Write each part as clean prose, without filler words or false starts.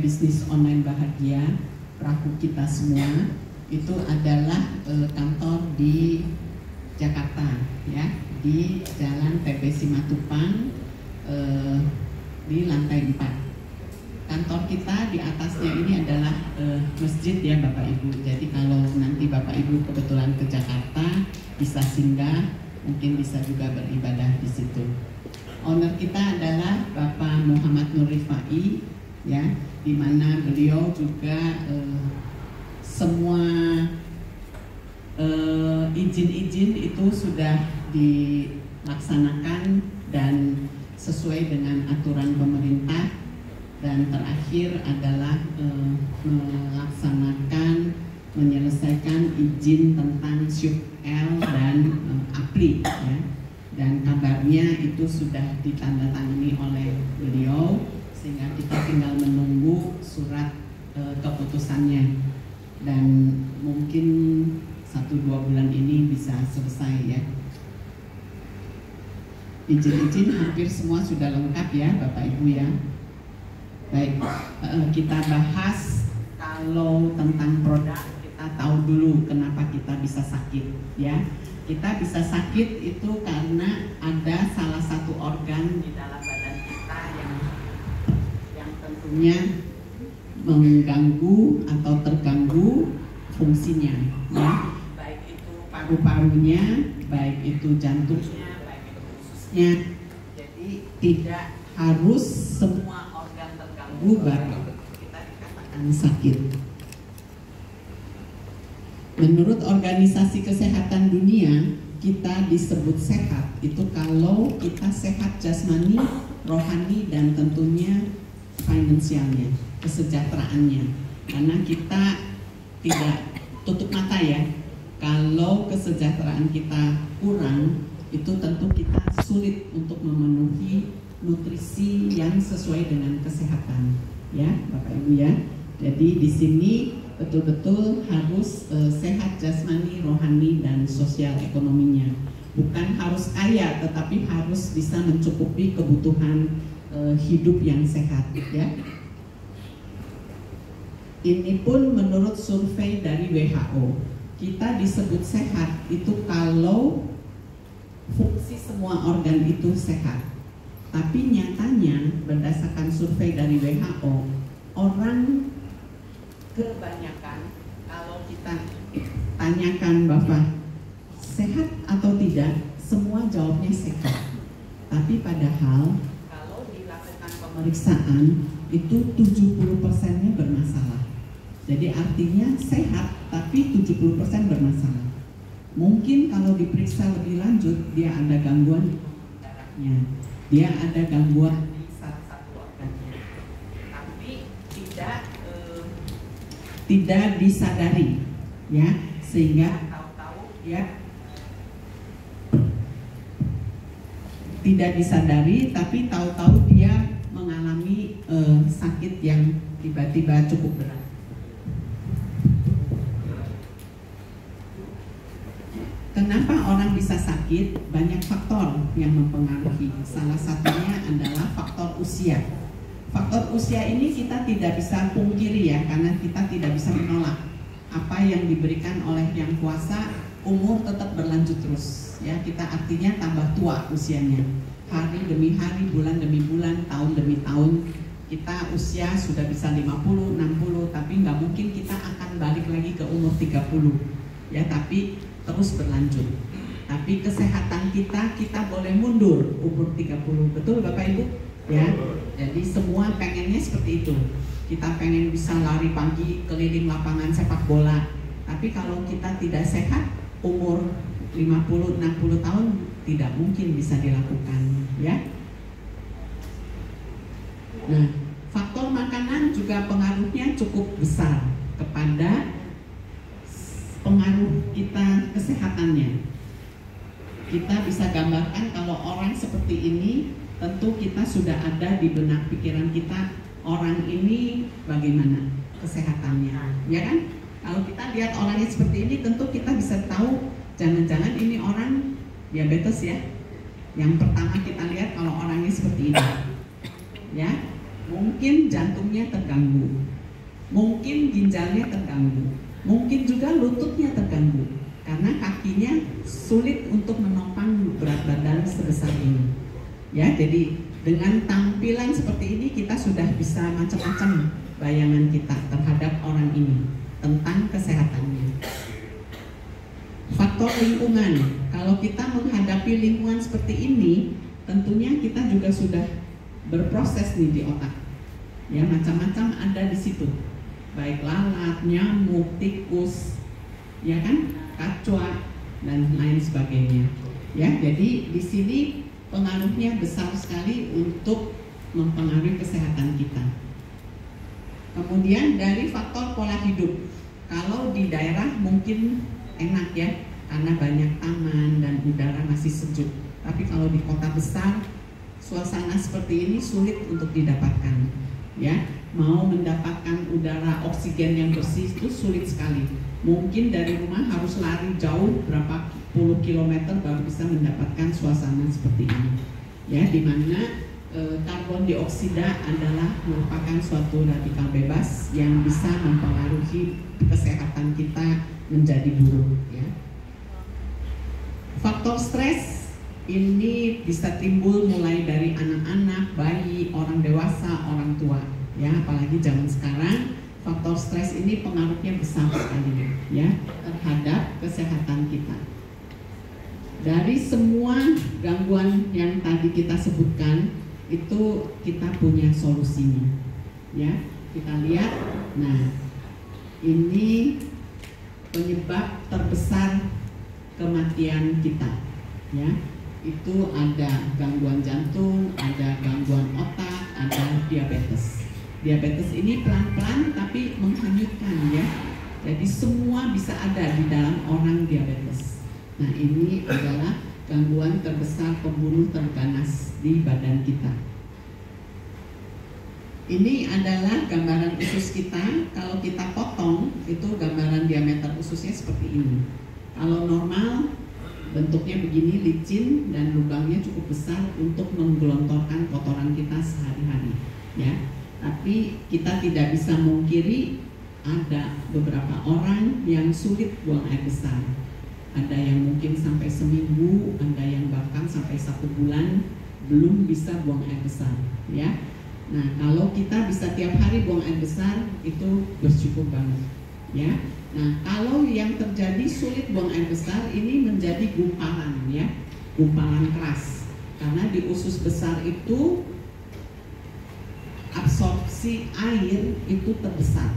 bisnis online bahagia, perahu kita semua, itu adalah kantor di Jakarta, ya, di Jalan TP Simatupang, di lantai 4. Kantor kita di atasnya ini adalah masjid, ya Bapak Ibu. Jadi kalau nanti Bapak Ibu kebetulan ke Jakarta, bisa singgah, mungkin bisa juga beribadah di situ. Owner kita adalah Bapak Muhammad Nur Rifai, ya, di mana beliau juga semua izin-izin itu sudah dilaksanakan dan sesuai dengan aturan pemerintah. Dan terakhir adalah menyelesaikan izin tentang SYUK-L dan APLI, ya. Dan kabarnya itu sudah ditandatangani oleh beliau, sehingga kita tinggal menunggu surat keputusannya. Dan mungkin 1-2 bulan ini bisa selesai, ya. Izin-izin hampir semua sudah lengkap, ya Bapak Ibu, ya. Baik, kita bahas kalau tentang produk. Kita tahu dulu kenapa kita bisa sakit, ya. Kita bisa sakit itu karena ada salah satu organ di dalam badan kita yang tentunya mengganggu atau terganggu fungsinya, ya. Baik itu paru-parunya, baik itu jantungnya, baik itu ususnya. Jadi tidak harus semua organ terganggu baru kita dikatakan sakit. Menurut Organisasi Kesehatan Dunia, kita disebut sehat itu kalau kita sehat jasmani, rohani, dan tentunya finansialnya, kesejahteraannya. Karena kita tidak tutup mata, ya, kalau kesejahteraan kita kurang, itu tentu kita sulit untuk memenuhi nutrisi yang sesuai dengan kesehatan, ya Bapak Ibu, ya. Jadi di sini betul-betul harus sehat jasmani, rohani, dan sosial ekonominya. Bukan harus kaya, tetapi harus bisa mencukupi kebutuhan hidup yang sehat, ya. Ini pun menurut survei dari WHO. Kita disebut sehat itu kalau fungsi semua organ itu sehat. Tapi nyatanya berdasarkan survei dari WHO, orang kebanyakan kalau kita tanyakan bahwa sehat atau tidak, semua jawabnya sehat. Tapi padahal kalau dilakukan pemeriksaan itu 70%-nya bermasalah. Jadi artinya sehat tapi 70% bermasalah. Mungkin kalau diperiksa lebih lanjut dia ada gangguan di darahnya, dia ada gangguan di salah satu organnya, tapi tidak disadari, ya, sehingga tahu-tahu, ya, tidak disadari, tapi tahu-tahu dia mengalami sakit yang tiba-tiba cukup berat. Kenapa orang bisa sakit? Banyak faktor yang mempengaruhi. Salah satunya adalah faktor usia. Faktor usia ini kita tidak bisa pungkiri, ya, karena kita tidak bisa menolak apa yang diberikan oleh yang kuasa. Umur tetap berlanjut terus, ya. Kita artinya tambah tua usianya, hari demi hari, bulan demi bulan, tahun demi tahun. Kita usia sudah bisa 50, 60, tapi nggak mungkin kita akan balik lagi ke umur 30, ya, tapi terus berlanjut. Tapi kesehatan kita boleh mundur umur 30. Betul Bapak Ibu? Ya. Jadi semua pengennya seperti itu. Kita pengen bisa lari pagi keliling lapangan sepak bola. Tapi kalau kita tidak sehat, umur 50, 60 tahun tidak mungkin bisa dilakukan, ya. Nah, faktor makanan juga pengaruhnya cukup besar kepada pengaruh kita kesehatannya. Kita bisa gambarkan kalau orang seperti ini, tentu kita sudah ada di benak pikiran kita, orang ini bagaimana kesehatannya, ya kan? Kalau kita lihat orangnya seperti ini, tentu kita bisa tahu jangan-jangan ini orang diabetes, ya. Yang pertama kita lihat kalau orangnya seperti ini, ya. mungkin jantungnya terganggu, mungkin ginjalnya terganggu, mungkin juga lututnya terganggu karena kakinya sulit untuk menopang berat badan sebesar ini. Ya, jadi dengan tampilan seperti ini kita sudah bisa macam-macam bayangan kita terhadap orang ini tentang kesehatannya. Faktor lingkungan, kalau kita menghadapi lingkungan seperti ini, tentunya kita juga sudah berproses nih di otak. Ya, macam-macam ada di situ, baik lalat, nyamuk, tikus, ya kan, kacua dan lain sebagainya. Ya, jadi di sini pengaruhnya besar sekali untuk mempengaruhi kesehatan kita. Kemudian dari faktor pola hidup, kalau di daerah mungkin enak ya, karena banyak taman dan udara masih sejuk. Tapi kalau di kota besar, suasana seperti ini sulit untuk didapatkan. Ya, mau mendapatkan udara oksigen yang bersih itu sulit sekali. Mungkin dari rumah harus lari jauh berapa puluh kilometer baru bisa mendapatkan suasana seperti ini. Ya, di mana karbon dioksida adalah merupakan suatu radikal bebas yang bisa mempengaruhi kesehatan kita menjadi buruk. Ya. Faktor stres ini bisa timbul mulai dari anak-anak, bayi, orang dewasa, orang tua. Ya, apalagi zaman sekarang faktor stres ini pengaruhnya besar sekali ya terhadap kesehatan kita. Dari semua gangguan yang tadi kita sebutkan itu kita punya solusinya. Ya, kita lihat. Nah, ini penyebab terbesar kematian kita. Ya, itu ada gangguan jantung, ada gangguan otak, ada diabetes. Diabetes ini pelan-pelan tapi menghanyutkan ya. Jadi semua bisa ada di dalam orang diabetes. Nah, ini adalah gangguan terbesar pembunuh terganas di badan kita. Ini adalah gambaran usus kita. Kalau kita potong, itu gambaran diameter ususnya seperti ini. Kalau normal, bentuknya begini, licin dan lubangnya cukup besar untuk menggelontorkan kotoran kita sehari-hari. Ya, tapi kita tidak bisa mungkiri ada beberapa orang yang sulit buang air besar. Ada yang mungkin sampai seminggu, ada yang bahkan sampai 1 bulan belum bisa buang air besar. Ya, nah kalau kita bisa tiap hari buang air besar itu bersyukur banget. Ya, nah kalau yang terjadi sulit buang air besar ini menjadi gumpalan ya, gumpalan keras. Karena di usus besar itu absorpsi air itu terbesar,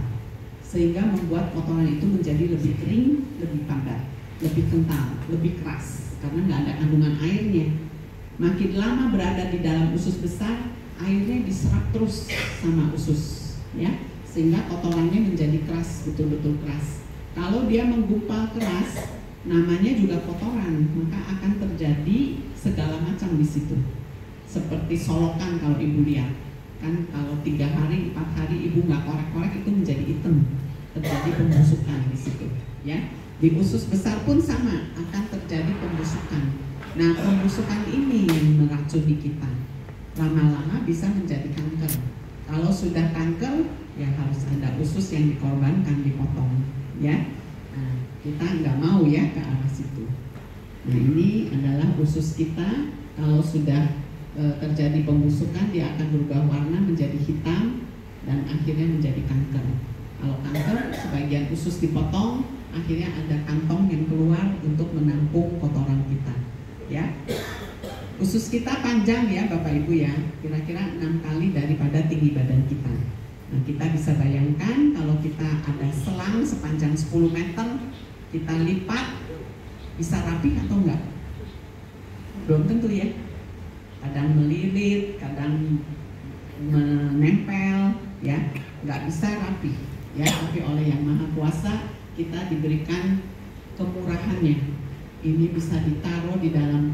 sehingga membuat kotoran itu menjadi lebih kering, lebih padat, lebih kental, lebih keras karena nggak ada kandungan airnya. Makin lama berada di dalam usus besar, airnya diserap terus sama usus, ya, sehingga kotorannya menjadi keras, betul-betul keras. Kalau dia menggumpal keras, namanya juga kotoran, maka akan terjadi segala macam di situ. Seperti solokan kalau ibu lihat, kan kalau 3 hari, 4 hari ibu nggak korek-korek itu menjadi hitam, terjadi pembusukan di situ, ya. Di usus besar pun sama, akan terjadi pembusukan. Nah, pembusukan ini yang meracuni kita. Lama-lama bisa menjadi kanker. Kalau sudah kanker, ya harus ada usus yang dikorbankan, dipotong. Ya, nah, kita nggak mau ya ke arah situ. Nah, ini adalah usus kita. Kalau sudah terjadi pembusukan, dia akan berubah warna menjadi hitam dan akhirnya menjadi kanker. Kalau kanker, sebagian usus dipotong, akhirnya ada kantong yang keluar untuk menampung kotoran kita. Ya, usus kita panjang ya Bapak Ibu ya, kira-kira 6 kali daripada tinggi badan kita. Nah, kita bisa bayangkan kalau kita ada selang sepanjang 10 meter, kita lipat, bisa rapi atau enggak? Belum tentu ya. Kadang melilit, kadang menempel, ya, nggak bisa rapi. Ya, tapi oleh Yang Maha Kuasa kita diberikan kemurahannya. Ini bisa ditaruh di dalam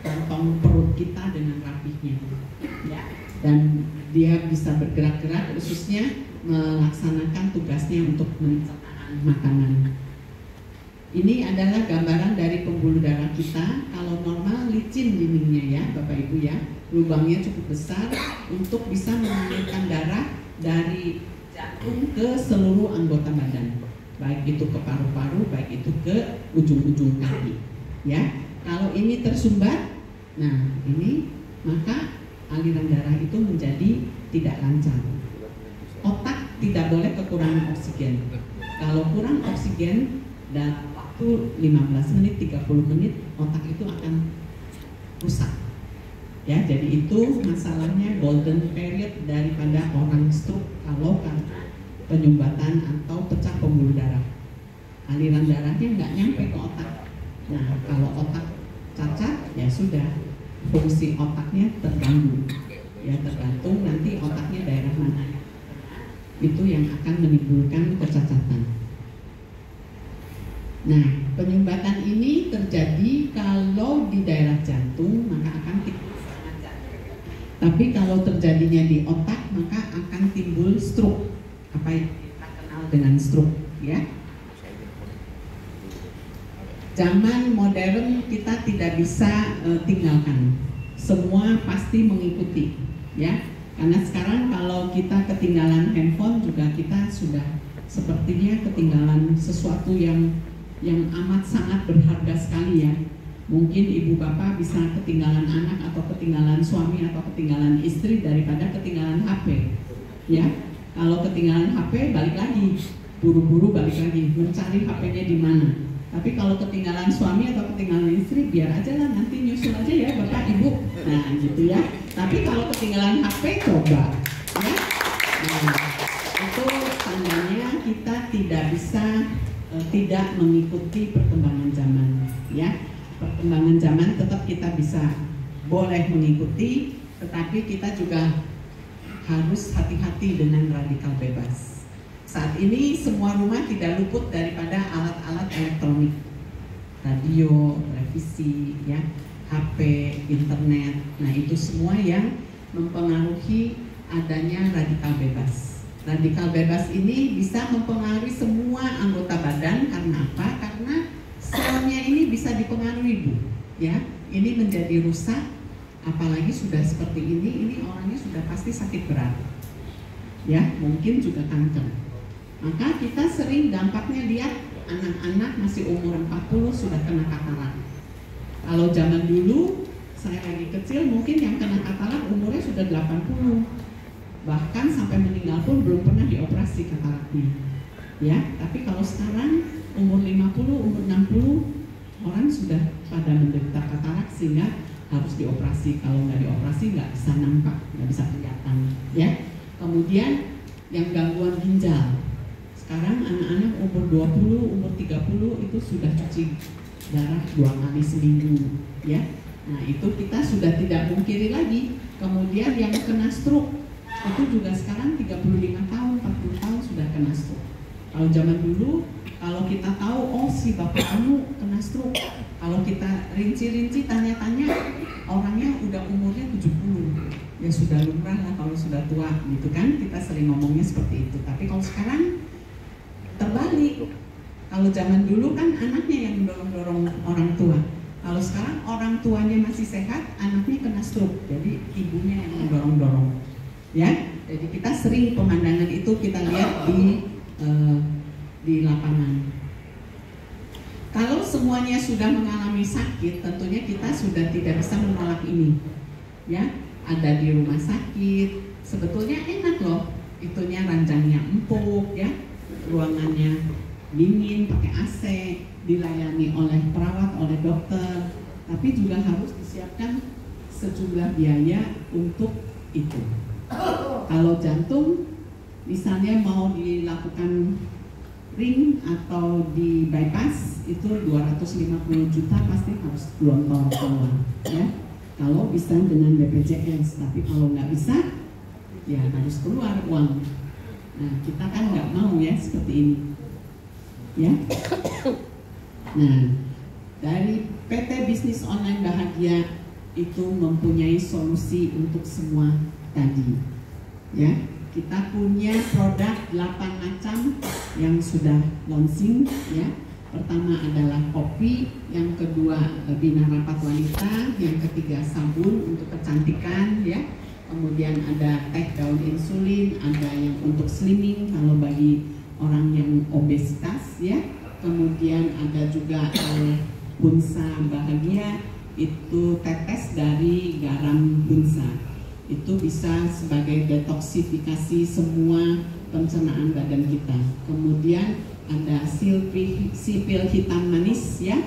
kantong perut kita dengan rapihnya, ya. Dan dia bisa bergerak-gerak, khususnya melaksanakan tugasnya untuk mencerna makanan. Ini adalah gambaran dari pembuluh darah kita. Kalau normal licin dindingnya ya Bapak Ibu ya, lubangnya cukup besar untuk bisa mengalirkan darah dari jantung ke seluruh anggota badan, baik itu ke paru-paru, baik itu ke ujung-ujung kaki ya. Kalau ini tersumbat, nah ini maka aliran darah itu menjadi tidak lancar. Otak tidak boleh kekurangan oksigen. Kalau kurang oksigen dan waktu 15 menit, 30 menit, otak itu akan rusak. Ya, jadi itu masalahnya golden period daripada orang stroke kalau karena penyumbatan atau pecah pembuluh darah. Aliran darahnya nggak nyampe ke otak. Nah, kalau otak cacat, ya sudah, fungsi otaknya terganggu. Ya, tergantung nanti otaknya daerah mana. Itu yang akan menimbulkan kecacatan. Nah, penyumbatan ini terjadi kalau di daerah jantung, maka akan timbul serangan jantung. Tapi kalau terjadinya di otak, maka akan timbul stroke. Apa yang kita kenal dengan stroke, ya? Zaman modern kita tidak bisa tinggalkan. Semua pasti mengikuti, ya. Karena sekarang kalau kita ketinggalan handphone juga kita sudah sepertinya ketinggalan sesuatu yang amat sangat berharga sekali ya. Mungkin ibu bapak bisa ketinggalan anak atau ketinggalan suami atau ketinggalan istri daripada ketinggalan HP. Ya, kalau ketinggalan HP balik lagi, buru-buru balik lagi mencari HP-nya di mana. Tapi kalau ketinggalan suami atau ketinggalan istri biar aja lah, nanti nyusul aja ya bapak ibu. Nah gitu ya. Tapi kalau ketinggalan HP coba ya. Nah, itu tandanya kita tidak bisa tidak mengikuti perkembangan zaman ya. Perkembangan zaman tetap kita bisa boleh mengikuti, tetapi kita juga harus hati-hati dengan radikal bebas. Saat ini semua rumah tidak luput daripada alat-alat elektronik, radio, televisi ya, HP, internet. Nah, itu semua yang mempengaruhi adanya radikal bebas. Radikal bebas ini bisa mempengaruhi semua anggota badan. Karena apa? Karena selnya ini bisa dipengaruhi Bu. Ya, ini menjadi rusak. Apalagi sudah seperti ini orangnya sudah pasti sakit berat. Ya, mungkin juga kanker. Maka kita sering dampaknya lihat anak-anak masih umur 40 sudah kena katarak. Kalau zaman dulu saya lagi kecil mungkin yang kena katarak umurnya sudah 80. Bahkan sampai meninggal pun belum pernah dioperasi kataraknya. Ya, tapi kalau sekarang umur 50, umur 60 orang sudah pada menderita katarak sehingga harus dioperasi. Kalau nggak dioperasi nggak bisa nampak, nggak bisa kelihatan. Ya. Kemudian yang gangguan ginjal. Sekarang anak-anak umur 20, umur 30 itu sudah cuci darah 2 kali seminggu. Ya. Nah itu kita sudah tidak mungkiri lagi. Kemudian yang kena stroke itu juga sekarang 35 tahun, 40 tahun sudah kena stroke. Kalau zaman dulu, kalau kita tahu, oh si bapak kamu kena stroke, kalau kita rinci-rinci tanya-tanya, orangnya udah umurnya 70, ya sudah lumrah lah kalau sudah tua gitu kan, kita sering ngomongnya seperti itu. Tapi kalau sekarang terbalik, kalau zaman dulu kan anaknya yang mendorong-dorong orang tua, kalau sekarang orang tuanya masih sehat, anaknya kena stroke, jadi ibunya yang mendorong-dorong. Ya, jadi kita sering pemandangan itu kita lihat di lapangan. Kalau semuanya sudah mengalami sakit, tentunya kita sudah tidak bisa menolak ini. Ya, ada di rumah sakit, sebetulnya enak loh, itunya ranjangnya empuk, ya, ruangannya dingin, pakai AC, dilayani oleh perawat, oleh dokter, tapi juga harus disiapkan sejumlah biaya untuk itu. Kalau jantung misalnya mau dilakukan ring atau di bypass itu 250 juta pasti harus gelontor keluar ya. Kalau bisa dengan BPJS, tapi kalau nggak bisa ya harus keluar uang. Nah kita kan nggak mau ya seperti ini ya. Nah dari PT Bisnis Online Bahagia itu mempunyai solusi untuk semua tadi ya. Kita punya produk 8 macam yang sudah launching ya. Pertama adalah kopi, yang kedua bina rapat wanita, yang ketiga sabun untuk kecantikan ya. Kemudian ada teh daun insulin, ada yang untuk slimming kalau bagi orang yang obesitas ya. Kemudian ada juga Bunsa Bahagia, itu tetes dari garam bunsa. Itu bisa sebagai detoksifikasi semua pencernaan badan kita. Kemudian ada sipil hitam manis ya.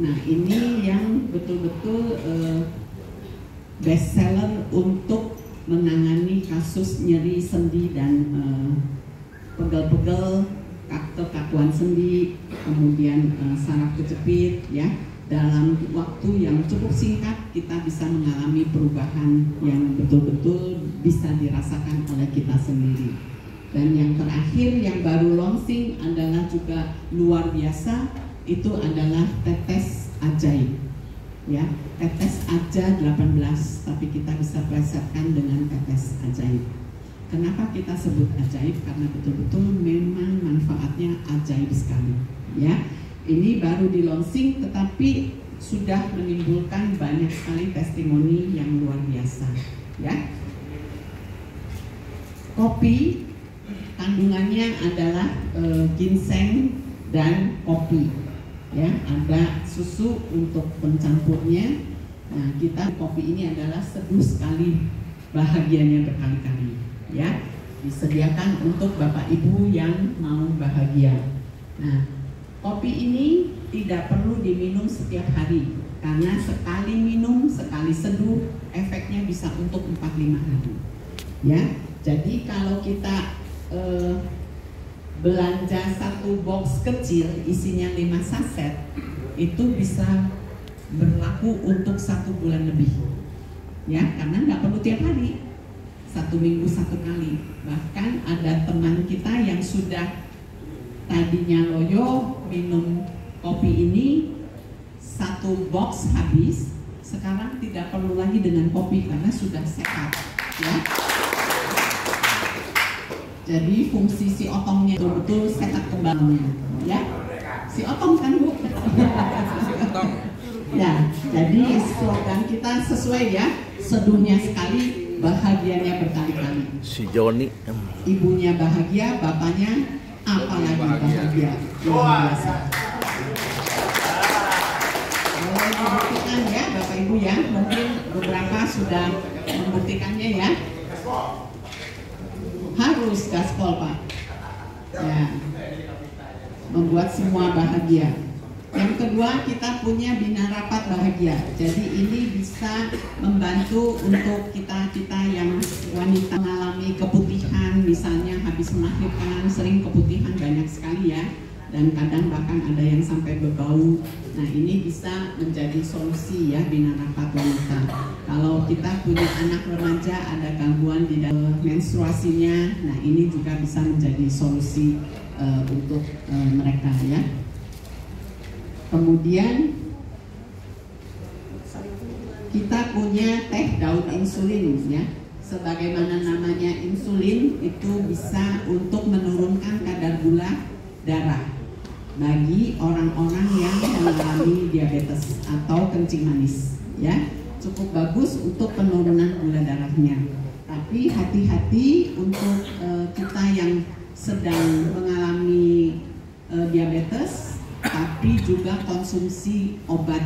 Nah ini yang betul-betul best seller untuk menangani kasus nyeri sendi dan pegel-pegel, kekakuan sendi, kemudian saraf kejepit ya. Dalam waktu yang cukup singkat kita bisa mengalami perubahan yang betul-betul bisa dirasakan oleh kita sendiri. Dan yang terakhir yang baru launching adalah juga luar biasa, itu adalah tetes ajaib ya. Tetes aja 18 tapi kita bisa plesetkan dengan tetes ajaib. Kenapa kita sebut ajaib? Karena betul-betul memang manfaatnya ajaib sekali ya. Ini baru di launching tetapi sudah menimbulkan banyak sekali testimoni yang luar biasa ya. Kopi kandungannya adalah ginseng dan kopi ya. Ada susu untuk pencampurnya. Nah kita kopi ini adalah seduh sekali, bahagianya berkali-kali ya. Disediakan untuk bapak ibu yang mau bahagia. Nah kopi ini tidak perlu diminum setiap hari karena sekali minum, sekali seduh efeknya bisa untuk 4-5 hari ya. Jadi kalau kita belanja satu box kecil isinya 5 saset itu bisa berlaku untuk 1 bulan lebih ya, karena nggak perlu tiap hari, 1 minggu 1 kali. Bahkan ada teman kita yang sudah tadinya loyo minum kopi ini 1 box habis, sekarang tidak perlu lagi dengan kopi karena sudah sehat ya. Jadi fungsi si otongnya betul-betul sehat kembali ya. Si otong kan Bu? Ya, jadi slogan kita sesuai ya, seduhnya sekali, bahagianya berkali-kali. Si Joni Ibunya bahagia, bapaknya apalagi bahagia. Luar biasa. Boleh dibuktikan ya Bapak Ibu ya, mungkin beberapa sudah membuktikannya ya. Harus gaspol Pak ya, membuat semua bahagia. Yang kedua kita punya bina rapat bahagia. Jadi ini bisa membantu untuk kita yang wanita mengalami keputihan, misalnya habis melahirkan sering keputihan banyak sekali ya, dan kadang bahkan ada yang sampai berbau. Nah ini bisa menjadi solusi ya bina rapat wanita. Kalau kita punya anak remaja ada gangguan di dalam menstruasinya, nah ini juga bisa menjadi solusi untuk mereka ya. Kemudian kita punya teh daun insulin ya. Sebagaimana namanya insulin itu bisa untuk menurunkan kadar gula darah bagi orang-orang yang mengalami diabetes atau kencing manis ya. Cukup bagus untuk penurunan gula darahnya. Tapi hati-hati untuk kita yang sedang mengalami diabetes tapi juga konsumsi obat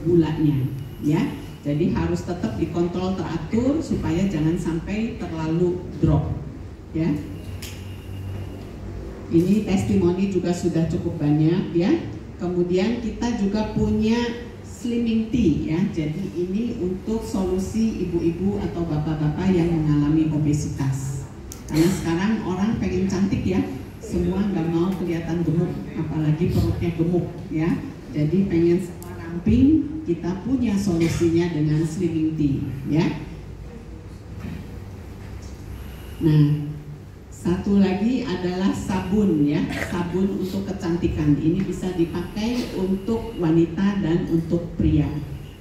gulanya ya. Jadi harus tetap dikontrol teratur supaya jangan sampai terlalu drop ya. Ini testimoni juga sudah cukup banyak ya. Kemudian kita juga punya slimming tea ya. Jadi ini untuk solusi ibu-ibu atau bapak-bapak yang mengalami obesitas. Karena sekarang orang pengen cantik ya, semua nggak mau kelihatan gemuk, apalagi perutnya gemuk ya. Jadi pengen semua ramping, kita punya solusinya dengan slimming tea ya. Nah, satu lagi adalah sabun ya, sabun untuk kecantikan. Ini bisa dipakai untuk wanita dan untuk pria.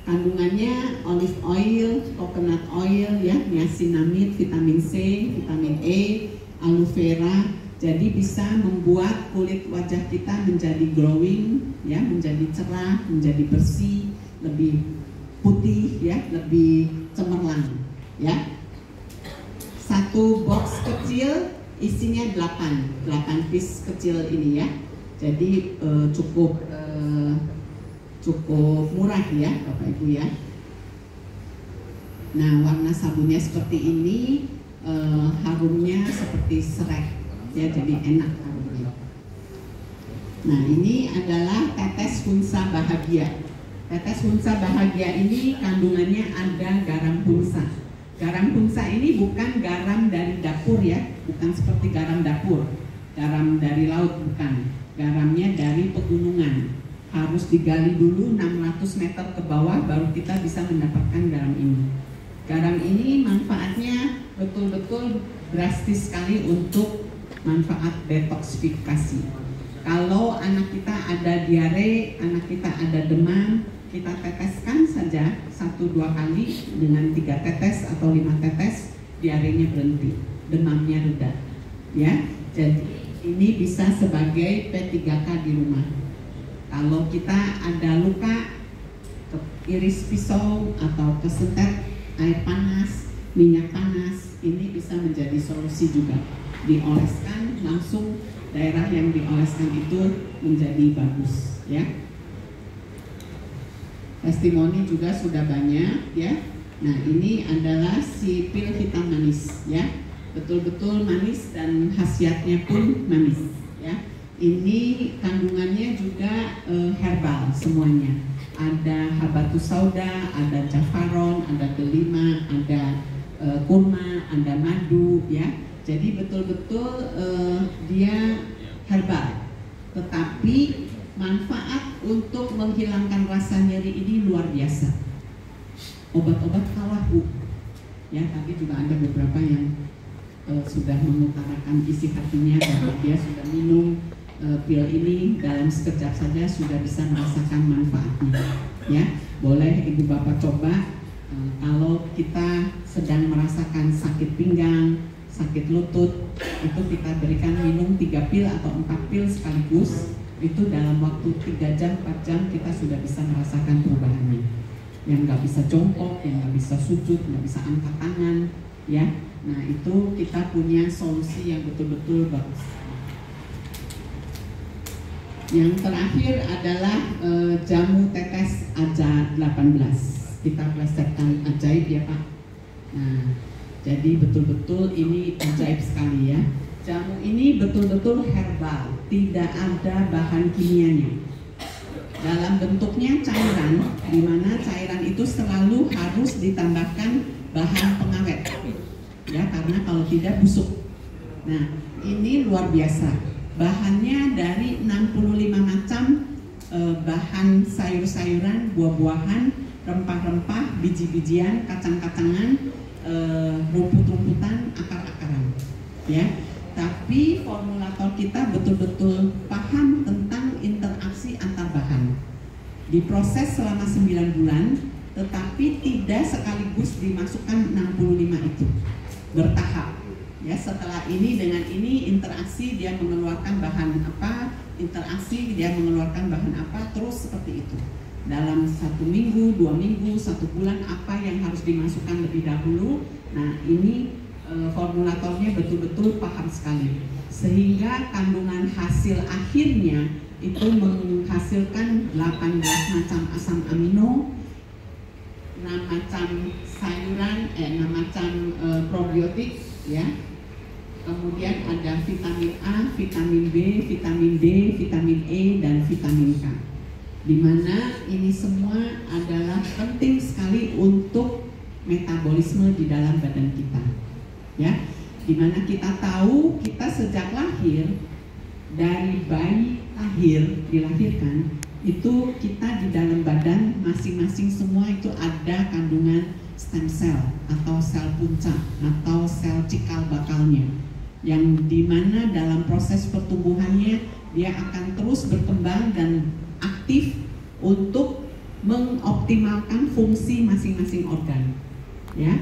Kandungannya olive oil, coconut oil ya, niacinamide, vitamin C, vitamin E, aloe vera, Jadi bisa membuat kulit wajah kita menjadi glowing, ya, menjadi cerah, menjadi bersih, lebih putih, ya, lebih cemerlang, ya. Satu box kecil isinya 8 piece kecil ini, ya. Jadi cukup murah, ya, Bapak Ibu, ya. Nah, warna sabunnya seperti ini, harumnya seperti serai, ya, jadi enak harumnya. Nah, ini adalah tetes Hunsa Bahagia. Tetes Hunsa Bahagia ini kandungannya ada garam Hunsa. Garam Hunsa ini bukan garam dari dapur, ya, bukan seperti garam dapur, garam dari laut, bukan. Garamnya dari pegunungan. Harus digali dulu 600 meter ke bawah baru kita bisa mendapatkan garam ini. Garam ini manfaatnya betul-betul drastis sekali untuk manfaat detoksifikasi. Kalau anak kita ada diare, anak kita ada demam, kita teteskan saja 1-2 kali dengan 3 tetes atau 5 tetes, diarenya berhenti, demamnya reda, ya. Jadi ini bisa sebagai P3K di rumah. Kalau kita ada luka, iris pisau atau kesentet air panas, minyak panas, ini bisa menjadi solusi juga. Dioleskan langsung, daerah yang dioleskan itu menjadi bagus, ya. Testimoni juga sudah banyak, ya. Nah, ini adalah si pil hitam manis, ya. Betul-betul manis dan khasiatnya pun manis, ya. Ini kandungannya juga herbal semuanya. Ada habatus sauda, ada jafaron, ada delima, ada kurma, ada madu, ya. Jadi betul-betul dia herbal, tetapi manfaat untuk menghilangkan rasa nyeri ini luar biasa. Obat-obat kalah, Bu, ya, tapi juga ada beberapa yang sudah mengutarakan isi hatinya bahwa dia sudah minum pil ini dalam sekejap saja sudah bisa merasakan manfaatnya, ya. Boleh Ibu Bapak coba. Kalau kita sedang merasakan sakit pinggang, sakit lutut, itu kita berikan minum 3 pil atau 4 pil sekaligus. Itu dalam waktu 3 jam, 4 jam kita sudah bisa merasakan perubahannya. Yang nggak bisa jongkok, yang nggak bisa sujud, nggak bisa angkat tangan, ya. Nah, itu kita punya solusi yang betul-betul bagus. Yang terakhir adalah jamu tetes AJA 18. Kita plesetkan ajaib, ya, Pak. Nah, jadi betul-betul ini ajaib sekali, ya. Jamu ini betul-betul herbal, tidak ada bahan kimianya. Dalam bentuknya cairan, di mana cairan itu selalu harus ditambahkan bahan pengawet, ya, karena kalau tidak busuk. Nah, ini luar biasa. Bahannya dari 65 macam bahan sayur-sayuran, buah-buahan, rempah-rempah, biji-bijian, kacang-kacangan, rumput-rumputan, akar-akaran, ya. Tapi formulator kita betul-betul paham tentang interaksi antar bahan. Diproses selama 9 bulan, tetapi tidak sekaligus dimasukkan 65 itu, bertahap. Ya, setelah ini dengan ini interaksi dia mengeluarkan bahan apa, interaksi dia mengeluarkan bahan apa, terus seperti itu. Dalam 1 minggu, 2 minggu, 1 bulan apa yang harus dimasukkan lebih dahulu. Nah, ini formulatornya betul-betul paham sekali, sehingga kandungan hasil akhirnya itu menghasilkan 18 macam asam amino, 6 macam sayuran, 6 macam probiotik, ya. Kemudian ada vitamin A, vitamin B, vitamin D, vitamin E, dan vitamin K. Dimana ini semua adalah penting sekali untuk metabolisme di dalam badan kita, ya. Dimana kita tahu kita sejak lahir, dari bayi lahir dilahirkan itu kita di dalam badan masing-masing semua itu ada kandungan stem cell atau sel puncak atau sel cikal bakalnya, yang dimana dalam proses pertumbuhannya dia akan terus berkembang dan aktif untuk mengoptimalkan fungsi masing-masing organ, ya.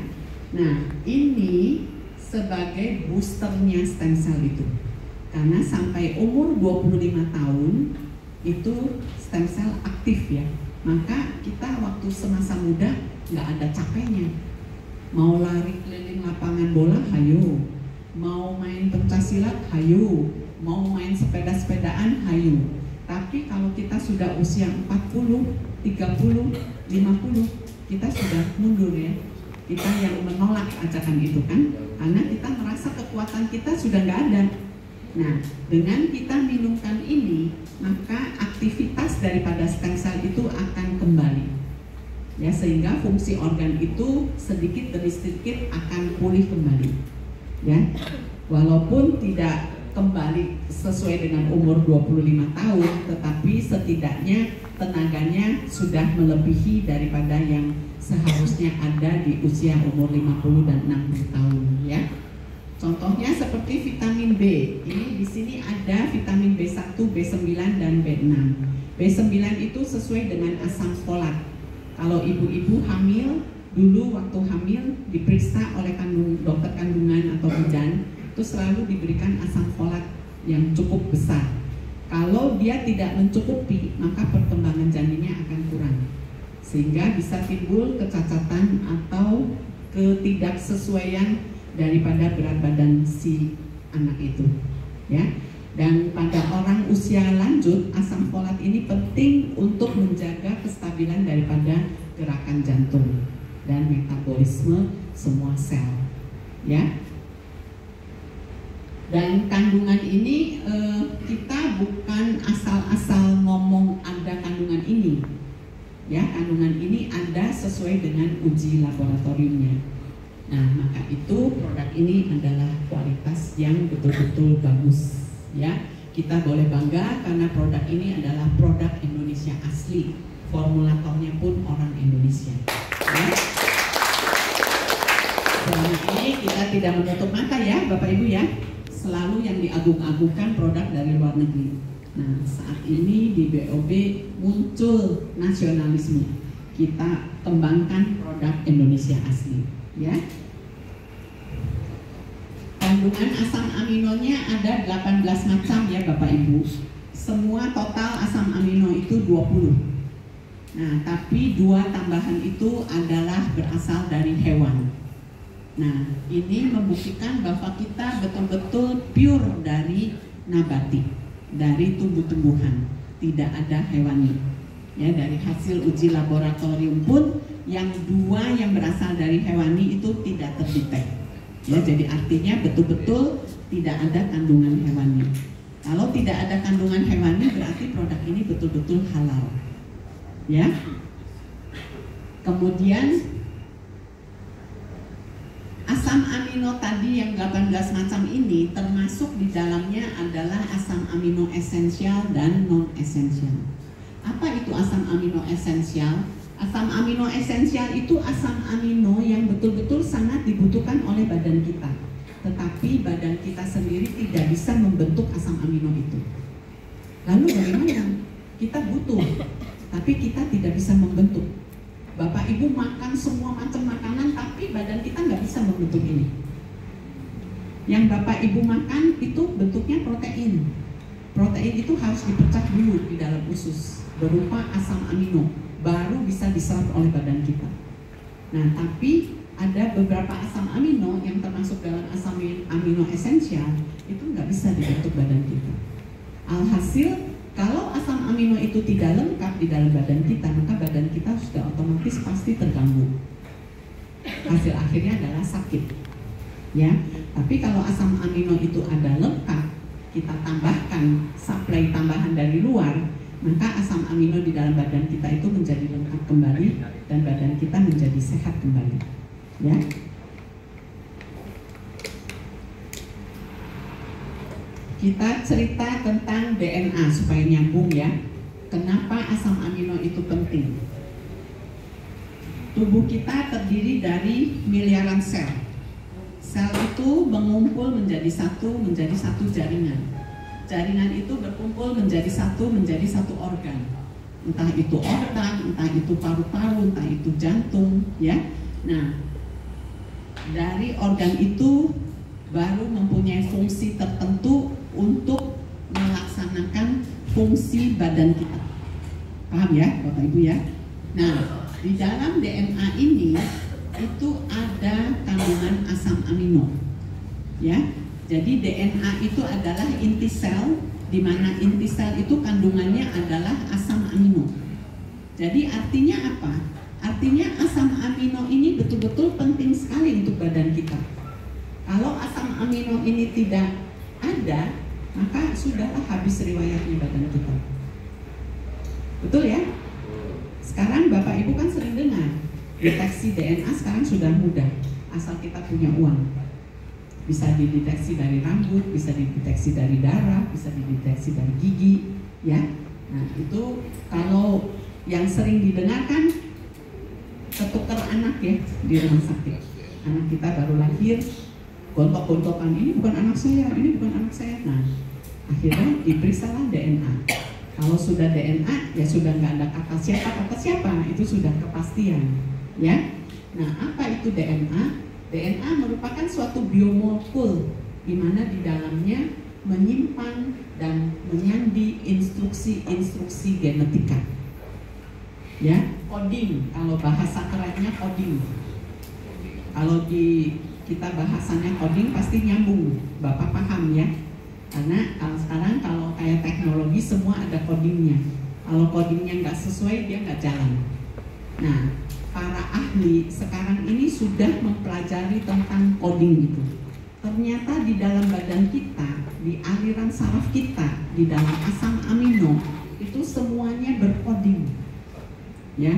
Nah, ini sebagai boosternya stem cell itu, Karena sampai umur 25 tahun itu stem cell aktif ya. Maka kita waktu semasa muda nggak ada capeknya. Mau lari keliling lapangan bola, hayo. Mau main pencaksilat, hayo. Mau main sepeda-sepedaan, hayo. Tapi kalau kita sudah usia 40, 30, 50, kita sudah mundur ya. Kita yang menolak ajakan itu kan, karena kita merasa kekuatan kita sudah nggak ada. Nah, dengan kita minumkan ini, maka aktivitas daripada stem cell itu akan kembali. Ya, sehingga fungsi organ itu sedikit demi sedikit akan pulih kembali. Ya, walaupun tidak kembali sesuai dengan umur 25 tahun, tetapi setidaknya tenaganya sudah melebihi daripada yang seharusnya ada di usia umur 50 dan 60 tahun ya. Contohnya seperti vitamin B. Ini di sini ada vitamin B1, B9 dan B6. B9 itu sesuai dengan asam folat. Kalau ibu-ibu hamil, dulu waktu hamil diperiksa oleh dokter kandungan atau bidan, itu selalu diberikan asam folat yang cukup besar. Kalau dia tidak mencukupi, maka perkembangan janinnya akan kurang, sehingga bisa timbul kecacatan atau ketidaksesuaian daripada berat badan si anak itu, ya. Dan pada orang usia lanjut, asam folat ini penting untuk menjaga kestabilan daripada gerakan jantung dan metabolisme semua sel, ya. Dan kandungan ini kita bukan asal-asal ngomong ada kandungan ini, ya. Kandungan ini ada sesuai dengan uji laboratoriumnya. Nah, maka itu produk ini adalah kualitas yang betul-betul bagus, ya. Kita boleh bangga karena produk ini adalah produk Indonesia asli. Formulatornya pun orang Indonesia, ya. Selama ini kita tidak menutup mata ya, Bapak Ibu ya. Selalu yang diagung-agungkan produk dari luar negeri. Nah, saat ini di BOB muncul nasionalisme. Kita kembangkan produk Indonesia asli, ya. Kandungan asam aminonya ada 18 macam ya Bapak Ibu. Semua total asam amino itu 20. Nah, tapi 2 tambahan itu adalah berasal dari hewan. Nah, ini membuktikan bahwa kita betul-betul pure dari nabati, dari tumbuh-tumbuhan, tidak ada hewani. Ya, dari hasil uji laboratorium pun yang 2 yang berasal dari hewani itu tidak terdetek. Ya, jadi artinya betul-betul tidak ada kandungan hewani. Kalau tidak ada kandungan hewani berarti produk ini betul-betul halal. Ya. Kemudian asam amino tadi yang 18 macam ini termasuk di dalamnya adalah asam amino esensial dan non esensial. Apa itu asam amino esensial? Asam amino esensial itu asam amino yang betul-betul sangat dibutuhkan oleh badan kita. Tetapi badan kita sendiri tidak bisa membentuk asam amino itu. Lalu bagaimana? Kita butuh, tapi kita tidak bisa membentuk. Bapak Ibu makan semua macam makanan, tapi badan kita nggak bisa membentuk ini. Yang Bapak Ibu makan itu bentuknya protein. Protein itu harus dipecah dulu di dalam usus, berupa asam amino, baru bisa diserap oleh badan kita. Nah, tapi ada beberapa asam amino yang termasuk dalam asam amino esensial itu nggak bisa dibentuk badan kita. Alhasil, kalau asam amino itu tidak lengkap di dalam badan kita, maka badan kita sudah otomatis pasti terganggu. Hasil akhirnya adalah sakit. Ya, tapi kalau asam amino itu ada lengkap, kita tambahkan suplai tambahan dari luar, maka asam amino di dalam badan kita itu menjadi lengkap kembali dan badan kita menjadi sehat kembali. Ya. Kita cerita tentang DNA supaya nyambung ya. Kenapa asam amino itu penting? Tubuh kita terdiri dari miliaran sel. Sel itu mengumpul menjadi satu jaringan. Jaringan itu berkumpul menjadi satu organ. Entah itu otak, entah itu paru-paru, entah itu jantung, ya. Nah, dari organ itu baru mempunyai fungsi tertentu untuk fungsi badan kita. Paham ya Bapak Ibu ya? Nah, di dalam DNA ini itu ada kandungan asam amino. Ya. Jadi DNA itu adalah inti sel, di mana inti sel itu kandungannya adalah asam amino. Jadi artinya apa? Artinya asam amino ini betul-betul penting sekali untuk badan kita. Kalau asam amino ini tidak ada, maka sudahlah habis riwayatnya badan kita. Betul ya? Sekarang Bapak Ibu kan sering dengar, deteksi DNA sekarang sudah mudah, asal kita punya uang. Bisa dideteksi dari rambut, bisa dideteksi dari darah, bisa dideteksi dari gigi, ya. Nah itu kalau yang sering didengarkan ketukar anak ya di rumah sakit. Anak kita baru lahir, gontok-gontokan, ini bukan anak saya, ini bukan anak saya. Nah akhirnya diperiksalah DNA. Kalau sudah DNA ya sudah nggak ada kata siapa, itu sudah kepastian, ya. Nah apa itu DNA? DNA merupakan suatu biomolekul di mana di dalamnya menyimpan dan menyandi instruksi-instruksi genetika. Ya, coding, kalau bahasa kerennya coding. Kalau di kita bahasannya coding pasti nyambung, Bapak paham ya? Karena kalau sekarang kalau kayak teknologi semua ada codingnya. Kalau codingnya nggak sesuai dia nggak jalan. Nah, para ahli sekarang ini sudah mempelajari tentang coding itu. Ternyata di dalam badan kita, di aliran saraf kita, di dalam asam amino itu semuanya berkoding. Ya,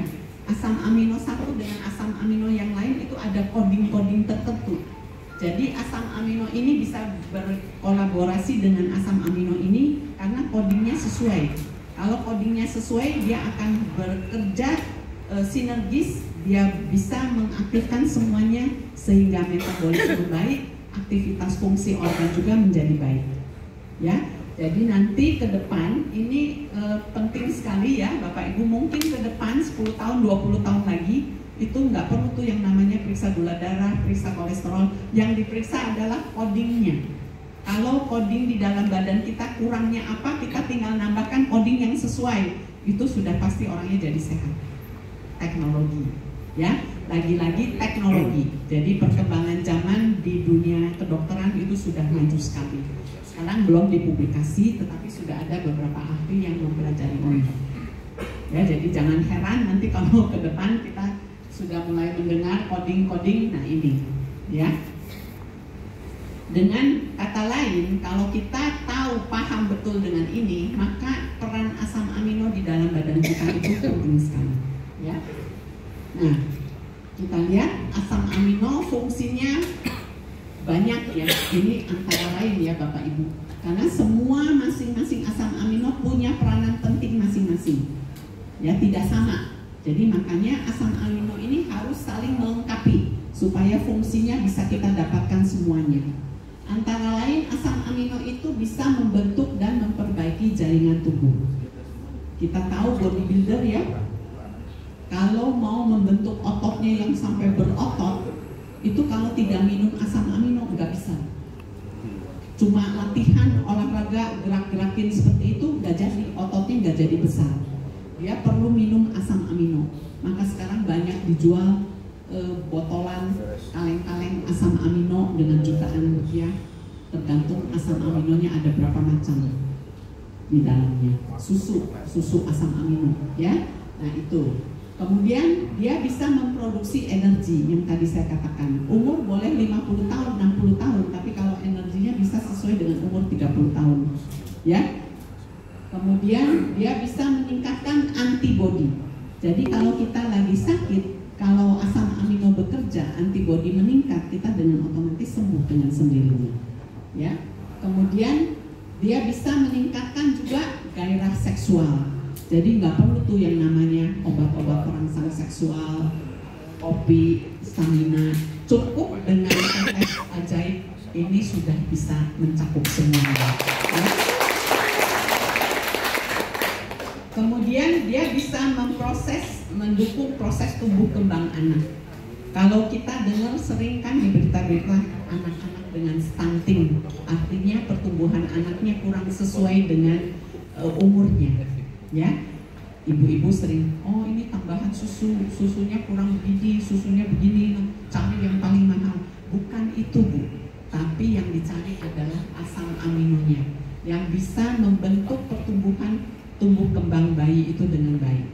asam amino satu dengan asam amino yang lain itu ada coding-coding tertentu. Jadi asam amino ini bisa berkolaborasi dengan asam amino ini karena codingnya sesuai. Kalau codingnya sesuai, dia akan bekerja sinergis, dia bisa mengaktifkan semuanya sehingga metabolisme baik, aktivitas fungsi organ juga menjadi baik. Ya, jadi nanti ke depan ini penting sekali ya Bapak Ibu, mungkin ke depan 10 tahun, 20 tahun lagi itu nggak perlu tuh yang namanya periksa gula darah, periksa kolesterol. Yang diperiksa adalah codingnya. Kalau coding di dalam badan kita kurangnya apa, kita tinggal nambahkan coding yang sesuai, itu sudah pasti orangnya jadi sehat. Teknologi, ya, lagi-lagi teknologi. Jadi perkembangan zaman di dunia kedokteran itu sudah maju sekali. Sekarang belum dipublikasi, tetapi sudah ada beberapa ahli yang mempelajari ini. Ya, jadi jangan heran nanti kalau ke depan kita sudah mulai mendengar coding-coding, nah ini, ya. Dengan kata lain, kalau kita tahu, paham betul dengan ini, maka peran asam amino di dalam badan kita itu penting sekali. Ya. Nah, kita lihat asam amino fungsinya banyak ya. Ini antara lain ya Bapak Ibu. Karena semua masing-masing asam amino punya peranan penting masing-masing. Ya, tidak sama. Jadi makanya asam amino ini harus saling melengkapi supaya fungsinya bisa kita dapatkan semuanya. Antara lain asam amino itu bisa membentuk dan memperbaiki jaringan tubuh. Kita tahu bodybuilder ya, kalau mau membentuk ototnya yang sampai berotot, itu kalau tidak minum asam amino nggak bisa. Cuma latihan olahraga gerak-gerakin seperti itu nggak jadi, ototnya nggak jadi besar. Dia perlu minum asam amino. Maka sekarang banyak dijual botolan kaleng-kaleng asam amino dengan jutaan rupiah. Tergantung asam aminonya ada berapa macam di dalamnya. Susu asam amino, ya. Nah itu. Kemudian dia bisa memproduksi energi yang tadi saya katakan. Umur boleh 50 tahun, 60 tahun, tapi kalau energinya bisa sesuai dengan umur 30 tahun. Ya. Kemudian dia bisa meningkatkan antibodi. Jadi kalau kita lagi sakit, kalau asam amino bekerja, antibodi meningkat, kita dengan otomatis sembuh dengan sendirinya. Ya. Kemudian dia bisa meningkatkan juga gairah seksual. Jadi nggak perlu tuh yang namanya obat-obat perangsang seksual, kopi, stamina. Cukup dengan tes ajaib ini sudah bisa mencakup semuanya. Ya. Kemudian dia bisa mendukung proses tumbuh kembang anak. Kalau kita dengar sering kan di berita-berita anak-anak dengan stunting, artinya pertumbuhan anaknya kurang sesuai dengan umurnya, ya. Ibu-ibu sering, oh ini tambahan susunya kurang begini, susunya begini, cari yang paling mahal. Bukan itu, Bu, tapi yang dicari adalah asam aminonya yang bisa membentuk pertumbuhan tumbuh kembang bayi itu dengan baik.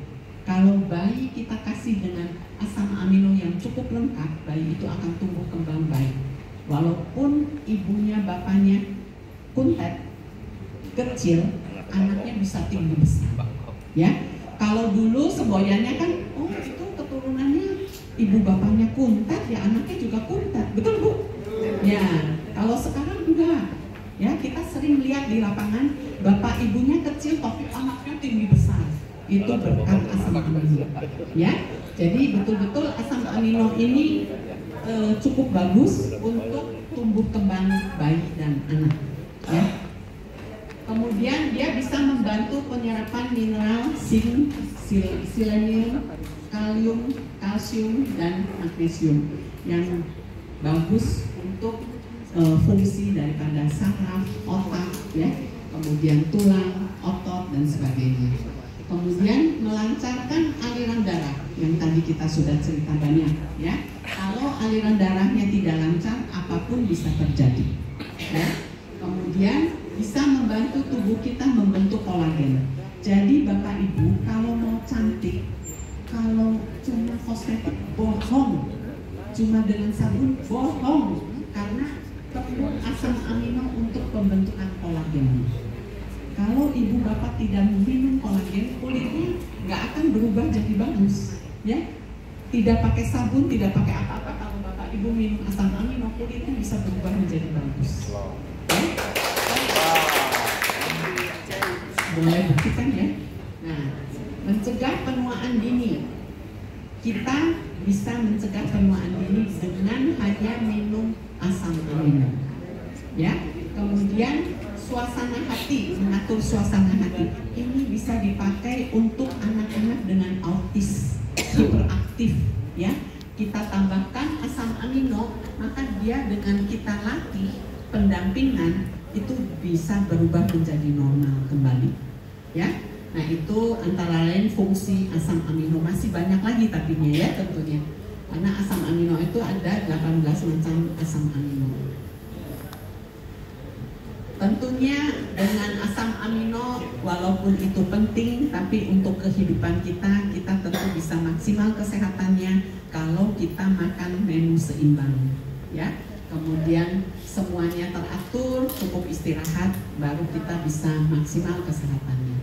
Kalau bayi kita kasih dengan asam amino yang cukup lengkap, bayi itu akan tumbuh kembang baik. Walaupun ibunya bapaknya kuntet kecil, anaknya bisa tinggi besar, ya. Kalau dulu semboyannya kan, oh itu keturunannya ibu bapaknya kuntet, ya anaknya juga kuntet, betul Bu? Ya, kalau sekarang enggak, ya kita sering lihat di lapangan bapak ibunya kecil tapi anaknya tinggi besar, itu berkat asam amino, ya. Jadi betul-betul asam amino ini cukup bagus untuk tumbuh kembang bayi dan anak, ya. Kemudian dia bisa membantu penyerapan mineral zinc, selenium, kalium, kalsium, dan magnesium yang bagus untuk fungsi daripada saraf, otak, ya, kemudian tulang, otot, dan sebagainya. Kemudian melancarkan aliran darah yang tadi kita sudah cerita banyak, ya. Kalau aliran darahnya tidak lancar, apapun bisa terjadi, ya. Kemudian bisa membantu tubuh kita membentuk kolagen. Jadi Bapak Ibu kalau mau cantik, kalau cuma kosmetik bohong, cuma dengan sabun bohong, karena perlu asam amino untuk pembentukan kolagen. Kalau ibu bapak tidak minum kolagen, kulitnya nggak akan berubah jadi bagus, ya. Tidak pakai sabun, tidak pakai apa-apa, kalau bapak ibu minum asam amino, kulitnya bisa berubah menjadi bagus. Boleh buktikan, ya. Nah, mencegah penuaan dini, kita bisa mencegah penuaan dini dengan hanya minum asam amino, ya. Kemudian suasana hati, mengatur suasana hati ini bisa dipakai untuk anak-anak dengan autis, hiperaktif, ya. Kita tambahkan asam amino, maka dia dengan kita latih pendampingan itu bisa berubah menjadi normal kembali, ya. Nah, itu antara lain fungsi asam amino. Masih banyak lagi tapinya, ya, tentunya, karena asam amino itu ada 18 macam asam amino. Tentunya dengan asam amino walaupun itu penting, tapi untuk kehidupan kita tentu bisa maksimal kesehatannya kalau kita makan menu seimbang, ya. Kemudian semuanya teratur, cukup istirahat, baru kita bisa maksimal kesehatannya.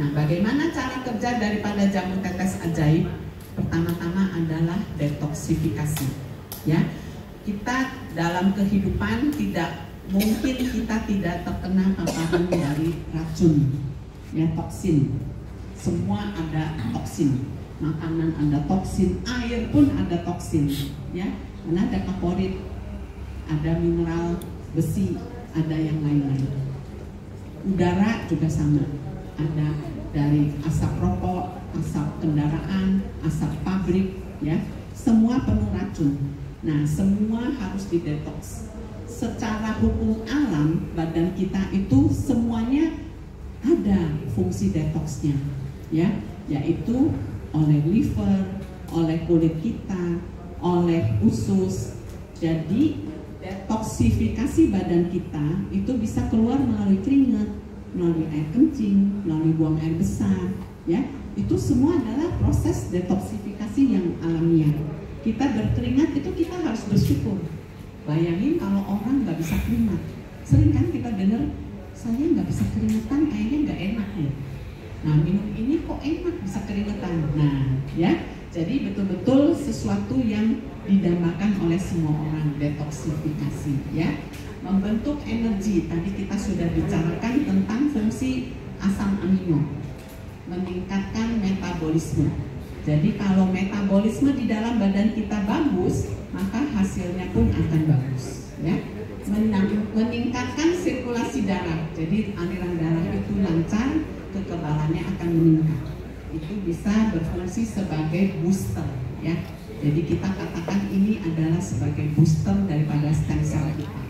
Nah, bagaimana cara kerja daripada jamu tetes ajaib? Pertama-tama adalah detoksifikasi, ya. Kita dalam kehidupan tidak mungkin kita tidak terkena paparan dari racun, ya, toksin. Semua ada toksin, makanan ada toksin, air pun ada toksin, ya. Karena ada kaporit, ada mineral besi, ada yang lain-lain. Udara juga sama, ada dari asap rokok, asap kendaraan, asap pabrik, ya. Semua penuh racun. Nah, semua harus didetoks. Secara hukum alam, badan kita itu semuanya ada fungsi detoksnya, ya, yaitu oleh liver, oleh kulit kita, oleh usus. Jadi detoksifikasi badan kita itu bisa keluar melalui keringat, melalui air kencing, melalui buang air besar, ya. Itu semua adalah proses detoksifikasi yang alamiah. Kita berkeringat itu kita harus bersyukur. Bayangin kalau orang nggak bisa keringat, sering kan kita dengar, saya nggak bisa keringatan, kayaknya nggak enak ya. Nah, minum ini kok enak bisa keringetan. Nah, ya, jadi betul-betul sesuatu yang didambakan oleh semua orang, detoksifikasi, ya. Membentuk energi, tadi kita sudah bicarakan tentang fungsi asam amino, meningkatkan metabolisme. Jadi kalau metabolisme di dalam badan kita bagus, maka hasilnya pun akan bagus, ya. Meningkatkan sirkulasi darah, jadi aliran darah itu lancar, kekebalannya akan meningkat. Itu bisa berfungsi sebagai booster, ya. Jadi kita katakan ini adalah sebagai booster daripada stem cell kita.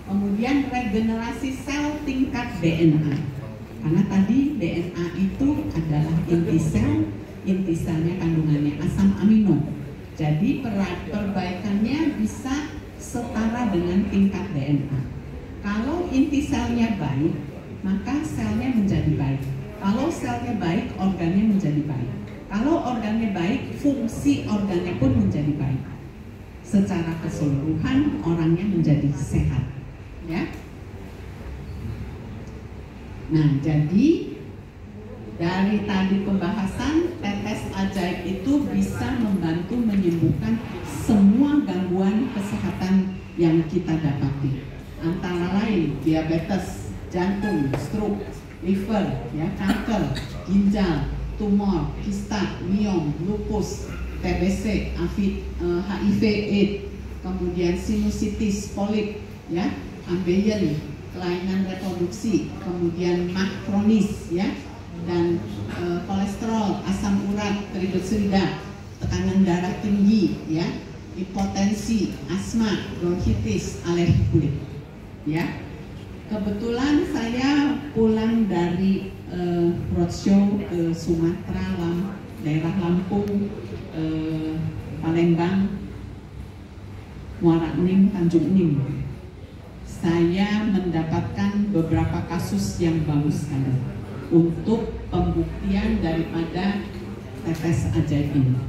Kemudian regenerasi sel tingkat DNA. Karena tadi DNA itu adalah inti selnya kandungannya asam amino. Jadi perbaikannya bisa setara dengan tingkat DNA. Kalau inti selnya baik, maka selnya menjadi baik. Kalau selnya baik, organnya menjadi baik. Kalau organnya baik, fungsi organnya pun menjadi baik. Secara keseluruhan orangnya menjadi sehat, ya. Nah, jadi dari tadi pembahasan, tetes ajaib itu bisa membantu menyembuhkan semua gangguan kesehatan yang kita dapati. Antara lain diabetes, jantung, stroke, liver, ya, kanker, ginjal, tumor, kista, miom, lupus, TBC, HIV/AIDS, kemudian sinusitis, polip, ya, ambeien, kelainan reproduksi, kemudian mah kronis, ya, dan kolesterol, asam urat, trigliserida, tekanan darah tinggi, ya, hipotensi, asma, bronkitis, alergi kulit, ya. Kebetulan saya pulang dari roadshow ke Sumatera, daerah Lampung, Palembang, Muara Enim, Tanjung Enim. Saya mendapatkan beberapa kasus yang bagus sekali untuk pembuktian daripada tetes ajaib ini.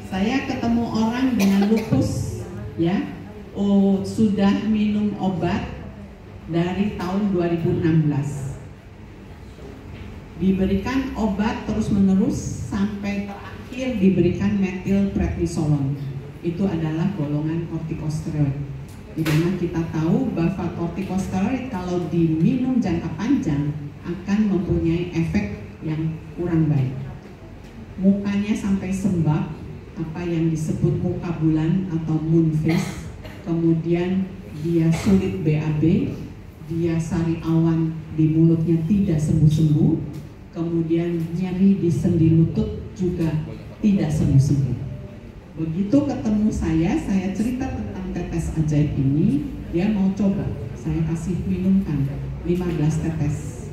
Saya ketemu orang dengan lupus, ya, sudah minum obat dari tahun 2016. Diberikan obat terus-menerus sampai terakhir diberikan metilprednisolon. Itu adalah golongan kortikosteroid. Di mana kita tahu bahwa kortikosteroid kalau diminum jangka panjang akan mempunyai efek yang kurang baik. Mukanya sampai sembab, apa yang disebut muka bulan atau moon face. Kemudian dia sulit BAB, dia sari awan di mulutnya tidak sembuh-sembuh, kemudian nyeri di sendi lutut juga tidak sembuh-sembuh. Begitu ketemu saya cerita tentang tetes ajaib ini, dia mau coba. Saya kasih minumkan 15 tetes.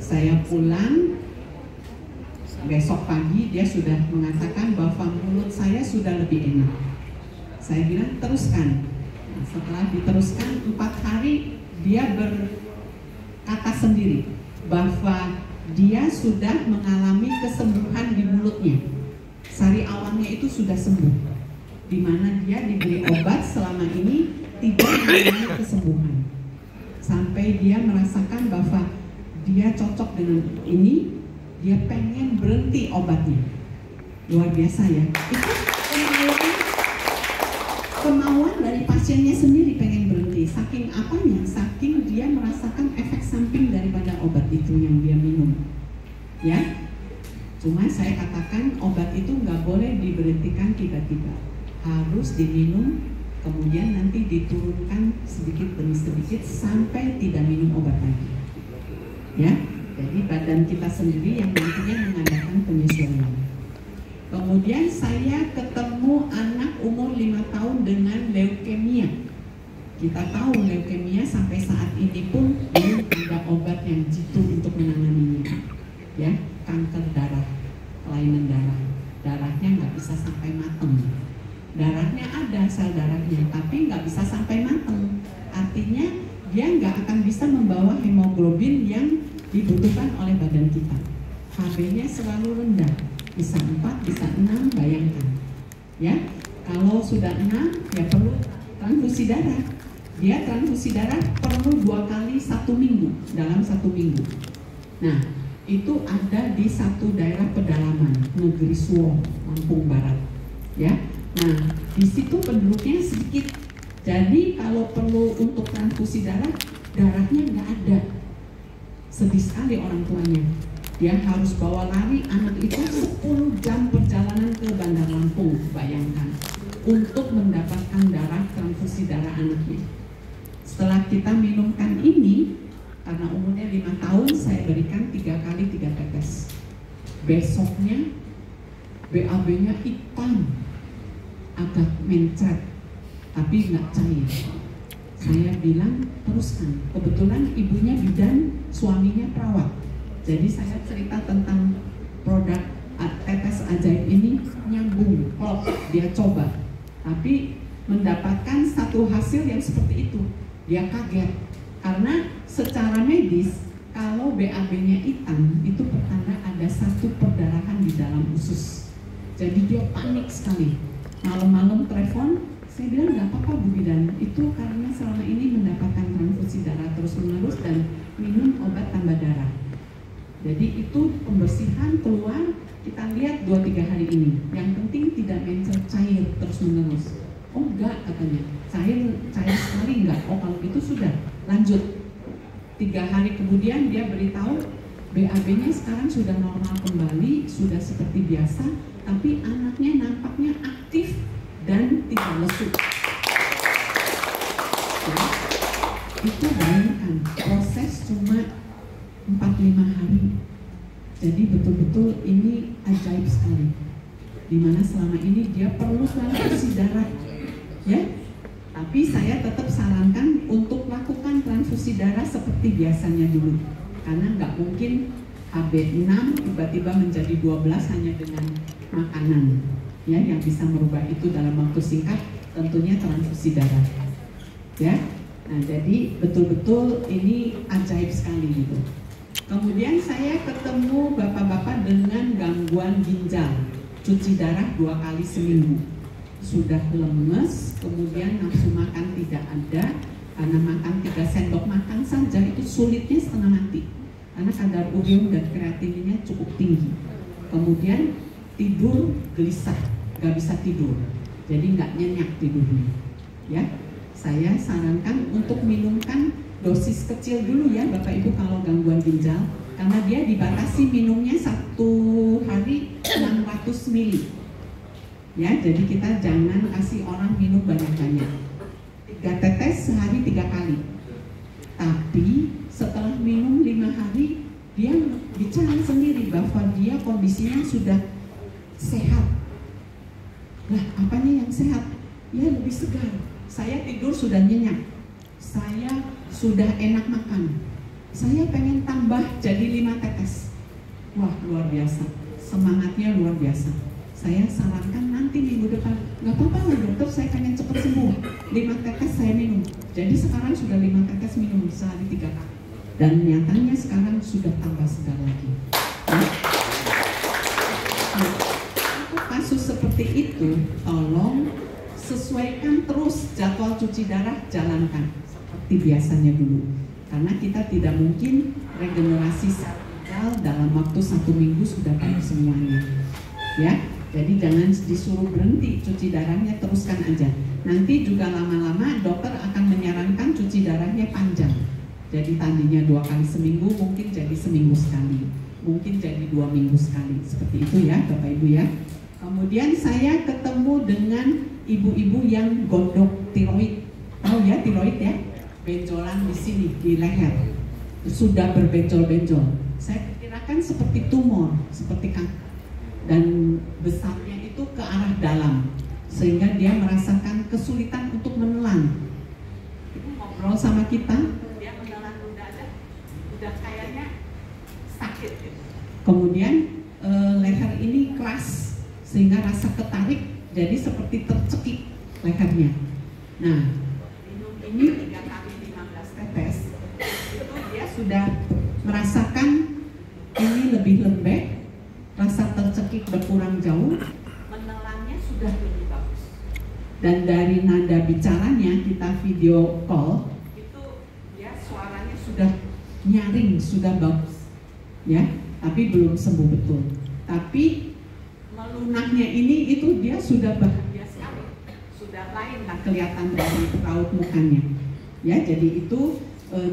Saya pulang, besok pagi dia sudah mengatakan bahwa mulut saya sudah lebih enak. Saya bilang teruskan. Nah, setelah diteruskan 4 hari, dia berkata sendiri bahwa dia sudah mengalami kesembuhan di mulutnya. Sari awannya itu sudah sembuh, di mana dia diberi obat selama ini tidak mengalami kesembuhan, sampai dia merasakan bahwa dia cocok dengan ini, dia pengen berhenti obatnya. Luar biasa, ya. Itu kemauan dari pasiennya sendiri pengen berhenti. Saking apanya? Saking dia merasakan efek samping daripada obat itu yang dia minum, ya. Cuma saya katakan obat itu nggak boleh diberhentikan tiba-tiba, harus diminum, kemudian nanti diturunkan sedikit demi sedikit sampai tidak minum obat lagi, ya. Jadi badan kita sendiri yang nantinya mengadakan penyesuaian. Kemudian saya ketemu anak umur 5 tahun dengan leukemia. Kita tahu leukemia sampai saat ini pun belum ada obat yang jitu untuk menanganinya, ya. Kanker darah, kelainan darah, darahnya nggak bisa sampai matang. Darahnya ada, sel darahnya, tapi nggak bisa sampai matang. Artinya dia nggak akan bisa membawa hemoglobin yang dibutuhkan oleh badan kita. HB-nya selalu rendah, bisa 4, bisa 6, bayangkan, ya. Kalau sudah 6, ya perlu transfusi darah. Dia transfusi darah perlu 2 kali 1 minggu, dalam 1 minggu. Nah, itu ada di satu daerah pedalaman, Negeri Suwo, Lampung Barat, ya. Nah, di situ penduduknya sedikit. Jadi kalau perlu untuk transfusi darah, darahnya nggak ada. Sedih sekali orang tuanya. Dia harus bawa lari anak itu 10 jam perjalanan ke Bandar Lampung, bayangkan, untuk mendapatkan darah, transfusi darah anaknya. Setelah kita minumkan ini, karena umurnya 5 tahun, saya berikan 3 kali 3 tetes. Besoknya BAB-nya hitam, agak mencret, tapi nggak cair. Saya bilang teruskan. Kebetulan ibunya bidan, suaminya perawat. Jadi saya cerita tentang produk tetes ajaib ini nyambung, klop, dia coba, tapi mendapatkan satu hasil yang seperti itu. Dia kaget karena secara medis kalau BAB-nya hitam itu pertanda ada satu perdarahan di dalam usus. Jadi dia panik sekali. Malam-malam telepon, saya bilang nggak apa-apa Bu Bidan, itu karena selama ini mendapatkan transfusi darah terus-menerus dan minum obat tambah darah. Jadi itu pembersihan keluar, kita lihat 2-3 hari ini. Yang penting tidak mencer cair terus-menerus. Oh enggak katanya, cair sekali enggak. Oh kalau gitu sudah, lanjut. 3 hari kemudian dia beritahu BAB-nya sekarang sudah normal kembali, sudah seperti biasa, tapi anaknya nampaknya aktif dan tidak lesu. Ya, itu bayangkan, proses cuma 4-5 hari. Jadi betul-betul ini ajaib sekali. Dimana selama ini dia perlu transfusi darah, ya. Tapi saya tetap sarankan untuk lakukan transfusi darah seperti biasanya dulu, karena nggak mungkin AB6 tiba-tiba menjadi 12 hanya dengan makanan, ya, yang bisa merubah itu dalam waktu singkat. Tentunya transfusi darah, ya. Nah, jadi betul-betul ini ajaib sekali gitu. Kemudian saya ketemu bapak-bapak dengan gangguan ginjal, cuci darah 2 kali seminggu, sudah lemes, kemudian nafsu makan tidak ada, karena makan 3 sendok makan saja itu sulitnya setengah mati, karena kadar urium dan kreatininnya cukup tinggi. Kemudian tidur gelisah, nggak bisa tidur, jadi nggak nyenyak tidurnya. Ya, saya sarankan untuk minumkan dosis kecil dulu ya Bapak Ibu kalau gangguan ginjal, karena dia dibatasi minumnya 1 hari 600 ml. Ya, jadi kita jangan kasih orang minum banyak-banyak. 3 tetes sehari 3 kali. Tapi setelah minum 5 hari dia bicara sendiri bahwa dia kondisinya sudah sehat. Lah, apanya yang sehat? Ya lebih segar. Saya tidur sudah nyenyak. Saya sudah enak makan. Saya pengen tambah jadi 5 tetes. Wah, luar biasa. Semangatnya luar biasa. Saya sarankan nanti minggu depan, nggak apa-apa dokter, saya pengen cepat sembuh, 5 tetes saya minum. Jadi sekarang sudah 5 tetes minum sehari 3 kali. Dan nyatanya sekarang sudah tambah segar lagi. Nah, kasus seperti itu, tolong sesuaikan terus jadwal cuci darah, jalankan seperti biasanya dulu. Karena kita tidak mungkin regenerasi sel ginjal dalam waktu 1 minggu sudah baik semuanya. Ya. Jadi jangan disuruh berhenti cuci darahnya, teruskan aja. Nanti juga lama-lama dokter akan menyarankan cuci darahnya panjang. Jadi tadinya 2 kali seminggu mungkin jadi seminggu sekali, mungkin jadi 2 minggu sekali. Seperti itu ya Bapak Ibu ya. Kemudian saya ketemu dengan ibu-ibu yang gondok tiroid. Tahu ya tiroid ya? Benjolan di sini, di leher. Sudah berbenjol-benjol. Saya kirakan seperti tumor, seperti kanker. Dan besarnya itu ke arah dalam, sehingga dia merasakan kesulitan untuk menelan. Ibu ngobrol sama kita, dia menelan udah kayaknya sakit gitu. Kemudian leher ini keras sehingga rasa ketarik jadi seperti tercekik lehernya. Nah, minum ini 3 kali 15 tetes, itu dia sudah merasakan ini lebih lembek, rasa tercekik berkurang jauh, menelannya sudah lebih bagus. Dan dari nada bicaranya, kita video call, itu ya suaranya sudah nyaring, sudah bagus, ya. Tapi belum sembuh betul. Tapi melunaknya ini itu dia sudah bahagia sekali, sudah lain lah kelihatan dari raut mukanya. Ya, jadi itu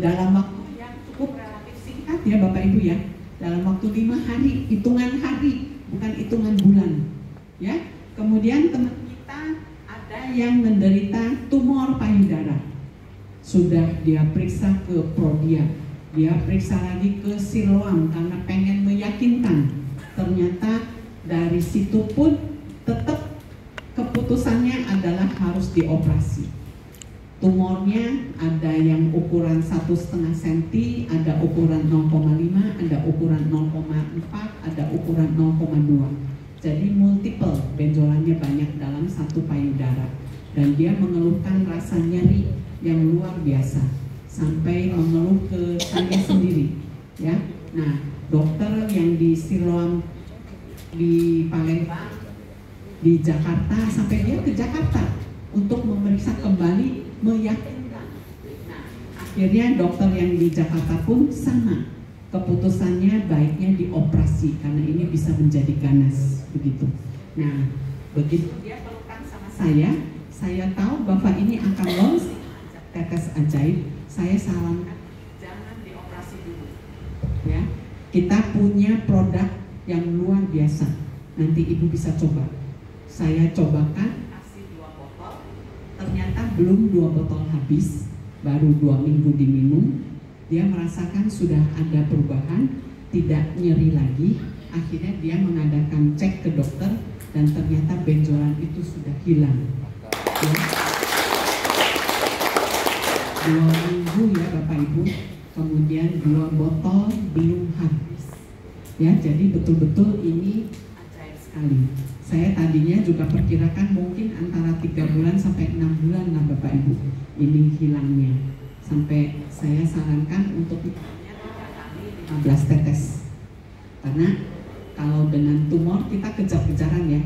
dalam waktu yang cukup relatif singkat ya Bapak Ibu ya. Dalam waktu 5 hari, hitungan hari, bukan hitungan bulan, ya. Kemudian teman kita ada yang menderita tumor payudara, sudah dia periksa ke Prodia, dia periksa lagi ke Siloam karena pengen meyakinkan. Ternyata dari situ pun tetap keputusannya adalah harus dioperasi. Tumornya ada yang ukuran 1,5 cm, ada ukuran 0,5, ada ukuran 0,4, ada ukuran 0,2. Jadi multiple, benjolannya banyak dalam satu payudara. Dan dia mengeluhkan rasa nyeri yang luar biasa, sampai mengeluh ke saya sendiri. Ya, nah dokter yang di Siloam, di Palembang, di Jakarta, sampai dia ke Jakarta untuk memeriksa kembali, meyakinkan. Nah, akhirnya dokter yang di Jakarta pun sama, keputusannya baiknya dioperasi karena ini bisa menjadi ganas begitu. Nah, begitu dia pelukan sama saya tahu Bapak ini akan launching tetes ajaib. Saya sarankan jangan dioperasi dulu. Ya, kita punya produk yang luar biasa. Nanti Ibu bisa coba. Saya cobakan, kasih 2 botol. Ternyata belum 2 botol habis, baru 2 minggu diminum. Dia merasakan sudah ada perubahan, tidak nyeri lagi. Akhirnya dia mengadakan cek ke dokter dan ternyata benjolan itu sudah hilang. Ya. 2 minggu ya Bapak Ibu, kemudian 2 botol belum habis. Ya, jadi betul-betul ini ajaib sekali. Saya tadinya juga perkirakan mungkin antara 3 bulan sampai 6 bulan lah Bapak Ibu ini hilangnya. Sampai saya sarankan untuk 15 tetes. Karena kalau dengan tumor kita kejar-kejaran ya,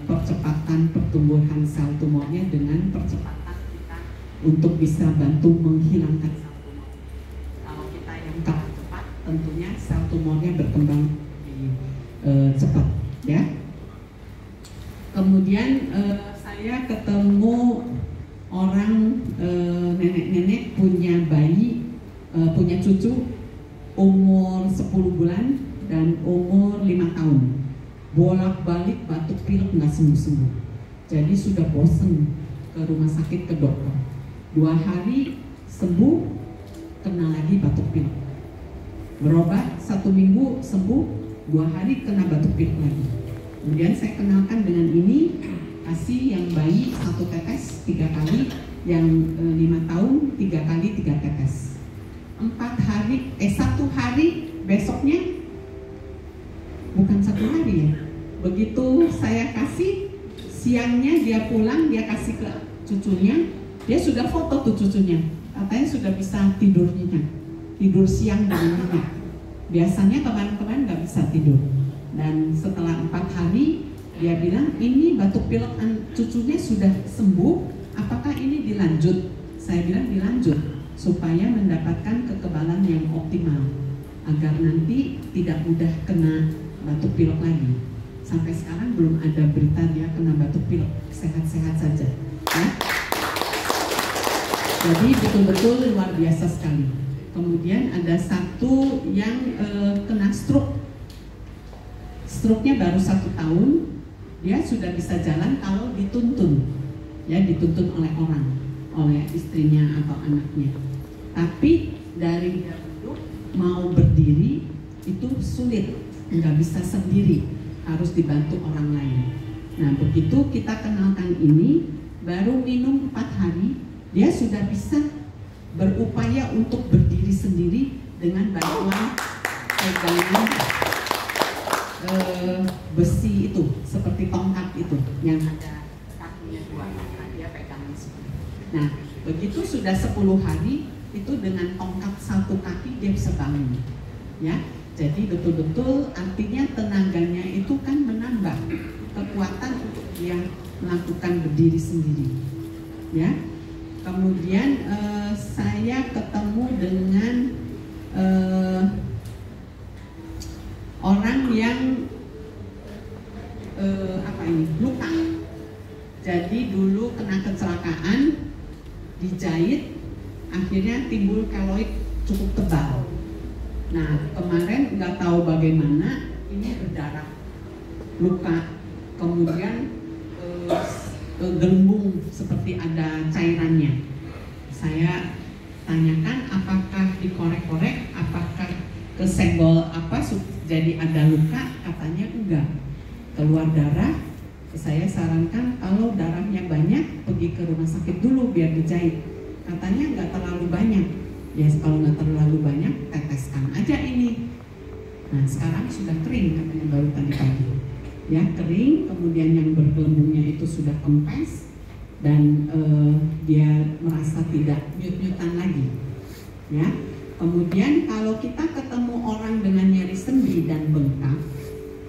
percepatan pertumbuhan sel tumornya dengan percepatan kita untuk bisa bantu menghilangkan sel tumor. Kalau kita yang kalah cepat, tentunya sel tumornya berkembang lebih cepat ya. Kemudian saya ketemu orang nenek-nenek punya bayi, punya cucu umur 10 bulan dan umur 5 tahun. Bolak-balik batuk pilek nggak sembuh-sembuh. Jadi sudah bosen ke rumah sakit, ke dokter. 2 hari sembuh, kena lagi batuk pilek. Berobat 1 minggu sembuh, 2 hari kena batuk pilek lagi. Kemudian saya kenalkan dengan ini, kasih yang bayi 1 tetes 3 kali, yang 5 tahun 3 kali 3 tetes. 1 hari besoknya, bukan 1 hari ya. Begitu saya kasih, siangnya dia pulang, dia kasih ke cucunya, dia sudah foto tuh cucunya, katanya sudah bisa tidur nyenyak, tidur siang dengan nyenyak. Biasanya kemarin-kemarin nggak bisa tidur. Dan setelah 4 hari dia bilang ini batuk pilek cucunya sudah sembuh, apakah ini dilanjut? Saya bilang dilanjut supaya mendapatkan kekebalan yang optimal agar nanti tidak mudah kena batuk pilek lagi. Sampai sekarang belum ada berita dia kena batuk pilek, sehat-sehat saja ya? Jadi betul-betul luar biasa sekali. Kemudian ada satu yang kena stroke. Stroke-nya baru 1 tahun, dia sudah bisa jalan kalau dituntun, ya dituntun oleh orang, oleh istrinya atau anaknya. Tapi dari dia duduk mau berdiri itu sulit, nggak bisa sendiri, harus dibantu orang lain. Nah begitu kita kenalkan ini, baru minum 4 hari, dia sudah bisa berupaya untuk berdiri sendiri dengan bantuan pegangan besi itu, seperti tongkat itu yang ada kakinya 2, dia pegangan seperti. Nah begitu sudah 10 hari itu dengan tongkat 1 kaki dia bisa bangun ya. Jadi betul-betul artinya tenaganya itu kan menambah kekuatan untuk dia melakukan berdiri sendiri ya. Kemudian saya ketemu dengan orang yang luka. Jadi dulu kena kecelakaan, dijahit, akhirnya timbul keloid cukup tebal. Nah kemarin nggak tahu bagaimana ini berdarah, luka, kemudian gelembung seperti ada cairannya. Saya tanyakan apakah dikorek-korek, apakah kesenggol apa jadi ada luka, katanya enggak, keluar darah, Saya sarankan kalau darahnya banyak, pergi ke rumah sakit dulu biar dijahit. Katanya nggak terlalu banyak. Ya kalau nggak terlalu banyak, teteskan aja ini. Nah sekarang sudah kering katanya baru tadi pagi. Ya kering, kemudian yang bergelembungnya itu sudah kempes dan dia merasa tidak nyut-nyutan lagi. Ya, kemudian kalau kita ketemu orang dengan nyeri sendi dan bengkak,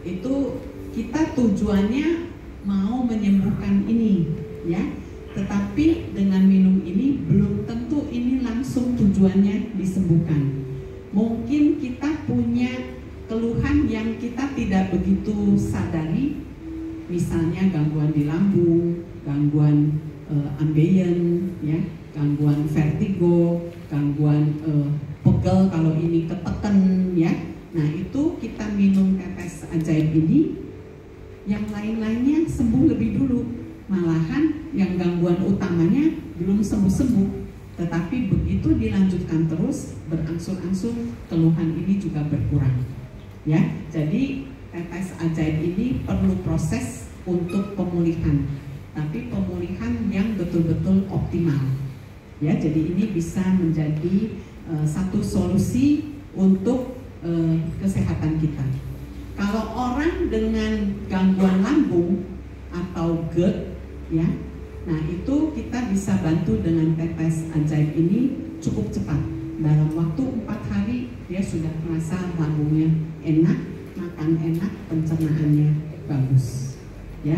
itu kita tujuannya mau menyembuhkan ini, ya. Tetapi dengan minum ini belum tentu ini langsung tujuannya disembuhkan. Mungkin kita punya keluhan yang kita tidak begitu sadari, misalnya gangguan di lambung, gangguan ambeien, ya, gangguan vertigo, gangguan pegel kalau ini ketekan, ya. Nah itu kita minum tetes ajaib ini, yang lain-lainnya sembuh lebih dulu. Malahan yang gangguan utamanya belum sembuh-sembuh, tetapi begitu dilanjutkan terus berangsur-angsur keluhan ini juga berkurang. Ya, jadi tetes ajaib ini perlu proses untuk pemulihan, tapi pemulihan yang betul-betul optimal. Ya, jadi ini bisa menjadi satu solusi untuk kesehatan kita. Kalau orang dengan gangguan lambung atau GERD, ya, nah itu kita bisa bantu dengan tetes ajaib ini cukup cepat. Dalam waktu 4 hari dia sudah merasa lambungnya enak, makan enak, pencernaannya bagus. Ya,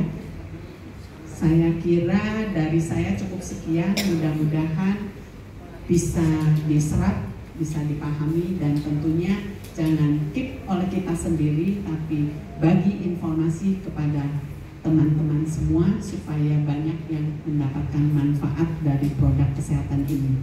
saya kira dari saya cukup sekian. Mudah-mudahan bisa diserap, bisa dipahami, dan tentunya jangan keep oleh kita sendiri, tapi bagi informasi kepada teman-teman semua supaya banyak yang mendapatkan manfaat dari produk kesehatan ini.